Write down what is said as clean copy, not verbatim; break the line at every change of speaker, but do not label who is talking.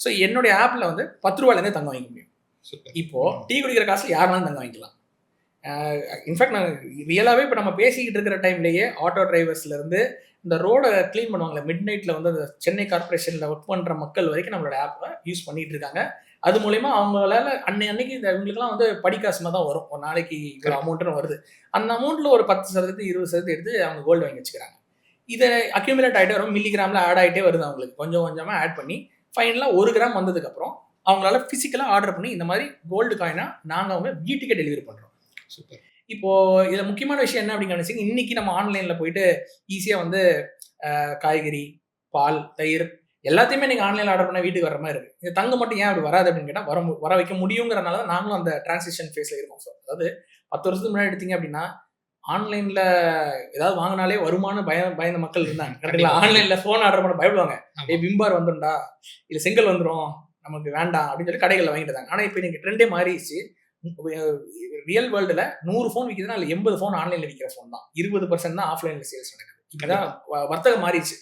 So என்னுடைய ஆப்பில் வந்து 10 ரூபாயிலேருந்தே தங்கம் வாங்கிக்க முடியும். இப்போ டீ குடிக்கிற காசு யாருனாலும் தங்கம் வாங்கிக்கலாம். இன்ஃபேக்ட் நான் ரியலாகவே இப்போ நம்ம பேசிக்கிட்டு இருக்கிற டைம்லேயே ஆட்டோ டிரைவர்ஸ்லேருந்து இந்த ரோடை க்ளீன் பண்ணுவாங்களே மிட் நைட்டில் வந்து அந்த சென்னை கார்பரேஷனில் ஒர்க் பண்ணுற மக்கள் வரைக்கும் நம்மளோட ஆப்பை யூஸ் பண்ணிகிட்டு இருக்காங்க. அது மூலயமா அவங்களால அன்னைக்கு இந்த இவங்களுக்குலாம் வந்து படிக்காசுமாக தான் வரும். ஒரு நாளைக்கு ஒரு அமௌண்ட்டுன்னு வருது. அந்த அமௌண்ட்டில் ஒரு 10% 20% எடுத்து அவங்க கோல்டு வாங்கி வச்சுக்கிறாங்க. இதை அக்யூமுலேட் ஆகிட்டே வரும், மில்லிகிராமில் ஆட் ஆகிட்டே வருது. அவங்களுக்கு கொஞ்சம் கொஞ்சமாக ஆட் பண்ணி ஃபைனலாக 1 கிராம் வந்ததுக்கப்புறம் அவங்களால ஃபிசிக்கலாக ஆர்டர் பண்ணி இந்த மாதிரி கோல்டு காயினா நாங்கள் அவங்க வீட்டுக்கே டெலிவரி பண்ணுறோம். சூப்பர். இப்போ இதில் முக்கியமான விஷயம் என்ன அப்படின்னு நினைச்சீங்க, இன்னைக்கு நம்ம ஆன்லைனில் போயிட்டு ஈஸியாக வந்து காய்கறி, பால், தயிர் எல்லாத்தையுமே நீங்கள் ஆன்லைனில் ஆர்டர் பண்ணால் வீட்டுக்கு வர மாதிரி இருக்குது. இந்த தங்கம் மட்டும் ஏன் அப்படி வராது அப்படின்னு கேட்டால் வர வைக்க முடியுங்கிறனால தான் நாங்களும் அந்த டிரான்சிஷன் ஃபேஸில் இருக்கோம். சார் அதாவது 10 வருஷத்துக்கு முன்னாடி எடுத்தீங்க அப்படின்னா ஆன்லைனில் ஏதாவது வாங்கினாலே வருமானு பயந்த மக்கள் இருந்தாங்க. கரெக்டுங்களா? ஆன்லைனில் ஃபோன் ஆர்டர் பண்ண பயப்படுவாங்க. விம்பார் வந்துடும்டா, இல்லை செங்கல் வந்துடும், நமக்கு வேண்டாம் அப்படின்னு சொல்லி கடைகளில் வாங்கிட்டு இருந்தாங்க. ஆனால் இப்போ இன்னைக்கு ட்ரெண்டே மாறிடுச்சு. ரியல் வேர்ல்டுல 100 ஃபோன் விற்கிதுன்னா அதில் 80 ஃபோன் ஆன்லைனில் விற்கிற ஃபோன் தான். 20% தான் ஆஃப்லைனில் சேல்ஸ் நடக்குது. இப்போதான் வர்த்தகம் மாறிடுச்சு.